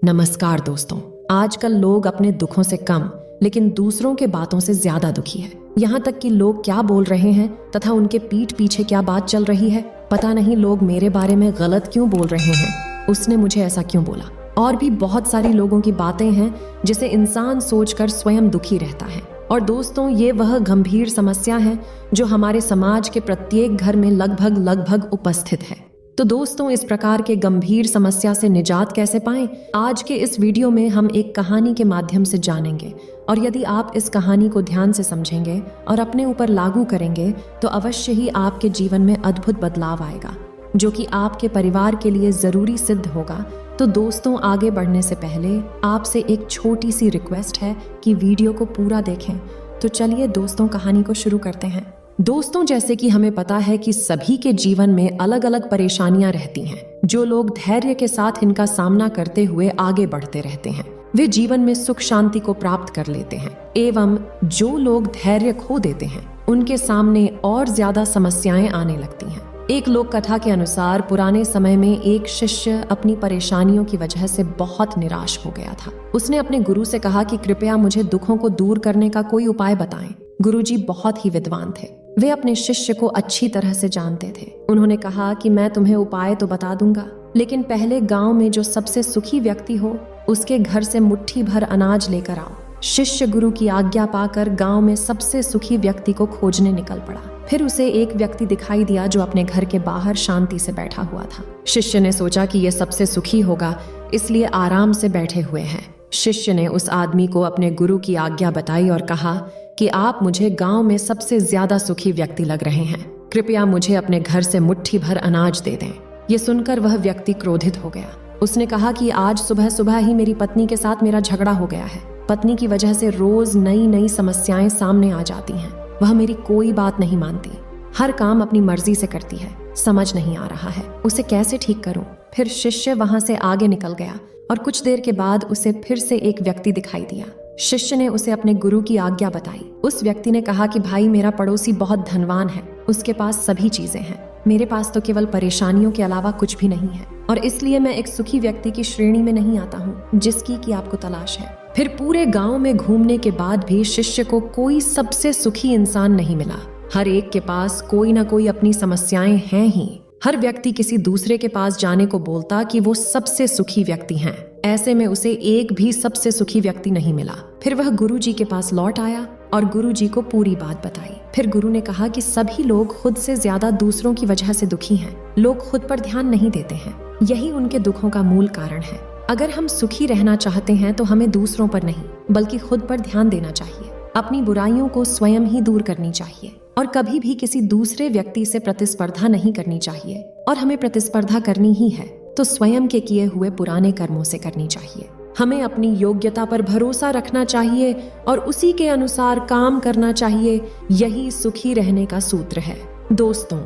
नमस्कार दोस्तों, आजकल लोग अपने दुखों से कम लेकिन दूसरों के बातों से ज्यादा दुखी है। यहाँ तक कि लोग क्या बोल रहे हैं तथा उनके पीठ पीछे क्या बात चल रही है, पता नहीं लोग मेरे बारे में गलत क्यों बोल रहे हैं, उसने मुझे ऐसा क्यों बोला। और भी बहुत सारी लोगों की बातें हैं जिसे इंसान सोचकर स्वयं दुखी रहता है। और दोस्तों, ये वह गंभीर समस्या है जो हमारे समाज के प्रत्येक घर में लगभग उपस्थित है। तो दोस्तों, इस प्रकार के गंभीर समस्या से निजात कैसे पाएं, आज के इस वीडियो में हम एक कहानी के माध्यम से जानेंगे। और यदि आप इस कहानी को ध्यान से समझेंगे और अपने ऊपर लागू करेंगे तो अवश्य ही आपके जीवन में अद्भुत बदलाव आएगा, जो कि आपके परिवार के लिए जरूरी सिद्ध होगा। तो दोस्तों, आगे बढ़ने से पहले आपसे एक छोटी सी रिक्वेस्ट है कि वीडियो को पूरा देखें। तो चलिए दोस्तों, कहानी को शुरू करते हैं। दोस्तों, जैसे कि हमें पता है कि सभी के जीवन में अलग अलग परेशानियां रहती हैं। जो लोग धैर्य के साथ इनका सामना करते हुए आगे बढ़ते रहते हैं, वे जीवन में सुख शांति को प्राप्त कर लेते हैं। एवं जो लोग धैर्य खो देते हैं, उनके सामने और ज्यादा समस्याएं आने लगती हैं। एक लोक कथा के अनुसार पुराने समय में एक शिष्य अपनी परेशानियों की वजह से बहुत निराश हो गया था। उसने अपने गुरु से कहा कि कृपया मुझे दुखों को दूर करने का कोई उपाय बताएं। गुरुजी बहुत ही विद्वान थे, वे अपने शिष्य को अच्छी तरह से जानते थे। उन्होंने कहा कि मैं तुम्हें उपाय तो बता दूंगा, लेकिन पहले गांव में जो सबसे सुखी व्यक्ति हो उसके घर से मुट्ठी भर अनाज लेकर आओ। शिष्य गुरु की आज्ञा पाकर गांव में सबसे सुखी व्यक्ति को खोजने निकल पड़ा। फिर उसे एक व्यक्ति दिखाई दिया जो अपने घर के बाहर शांति से बैठा हुआ था। शिष्य ने सोचा कि यह सबसे सुखी होगा, इसलिए आराम से बैठे हुए हैं। शिष्य ने उस आदमी को अपने गुरु की आज्ञा बताई और कहा कि आप मुझे गांव में सबसे ज्यादा सुखी व्यक्ति लग रहे हैं, कृपया मुझे अपने घर से मुट्ठी भर अनाज दे दें। ये सुनकर वह व्यक्ति क्रोधित हो गया। उसने कहा कि आज सुबह सुबह ही मेरी पत्नी के साथ मेरा झगड़ा हो गया है। पत्नी की वजह से रोज नई नई समस्याएं सामने आ जाती हैं। वह मेरी कोई बात नहीं मानती, हर काम अपनी मर्जी से करती है। समझ नहीं आ रहा है उसे कैसे ठीक करूं। फिर शिष्य वहां से आगे निकल गया और कुछ देर के बाद उसे फिर से एक व्यक्ति दिखाई दिया। शिष्य ने उसे अपने गुरु की आज्ञा बताई। उस व्यक्ति ने कहा कि भाई, मेरा पड़ोसी बहुत धनवान है, उसके पास सभी चीजें हैं। मेरे पास तो केवल परेशानियों के अलावा कुछ भी नहीं है, और इसलिए मैं एक सुखी व्यक्ति की श्रेणी में नहीं आता हूँ जिसकी कि आपको तलाश है। फिर पूरे गांव में घूमने के बाद भी शिष्य को कोई सबसे सुखी इंसान नहीं मिला। हर एक के पास कोई ना कोई अपनी समस्याएं हैं ही। हर व्यक्ति किसी दूसरे के पास जाने को बोलता कि वो सबसे सुखी व्यक्ति हैं। ऐसे में उसे एक भी सबसे सुखी व्यक्ति नहीं मिला। फिर वह गुरुजी के पास लौट आया और गुरुजी को पूरी बात बताई। फिर गुरु ने कहा कि सभी लोग खुद से ज्यादा दूसरों की वजह से दुखी हैं। लोग खुद पर ध्यान नहीं देते हैं, यही उनके दुखों का मूल कारण है। अगर हम सुखी रहना चाहते हैं तो हमें दूसरों पर नहीं बल्कि खुद पर ध्यान देना चाहिए। अपनी बुराइयों को स्वयं ही दूर करनी चाहिए और कभी भी किसी दूसरे व्यक्ति से प्रतिस्पर्धा नहीं करनी चाहिए। और हमें प्रतिस्पर्धा करनी ही है तो स्वयं के किए हुए पुराने कर्मों से करनी चाहिए। हमें अपनी योग्यता पर भरोसा रखना चाहिए और उसी के अनुसार काम करना चाहिए। यही सुखी रहने का सूत्र है। दोस्तों,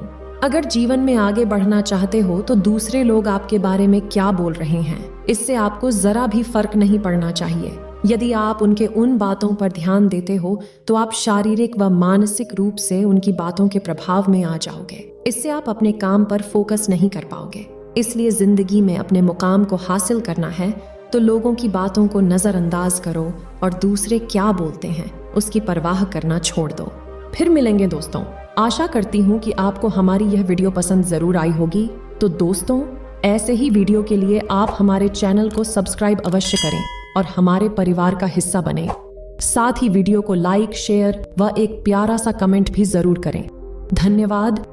अगर जीवन में आगे बढ़ना चाहते हो तो दूसरे लोग आपके बारे में क्या बोल रहे हैं, इससे आपको जरा भी फर्क नहीं पड़ना चाहिए। यदि आप उनके उन बातों पर ध्यान देते हो तो आप शारीरिक व मानसिक रूप से उनकी बातों के प्रभाव में आ जाओगे। इससे आप अपने काम पर फोकस नहीं कर पाओगे। इसलिए जिंदगी में अपने मुकाम को हासिल करना है तो लोगों की बातों को नजरअंदाज करो और दूसरे क्या बोलते हैं उसकी परवाह करना छोड़ दो। फिर मिलेंगे दोस्तों। आशा करती हूँ कि आपको हमारी यह वीडियो पसंद जरूर आई होगी। तो दोस्तों, ऐसे ही वीडियो के लिए आप हमारे चैनल को सब्सक्राइब अवश्य करें और हमारे परिवार का हिस्सा बने। साथ ही वीडियो को लाइक, शेयर व एक प्यारा सा कमेंट भी जरूर करें। धन्यवाद।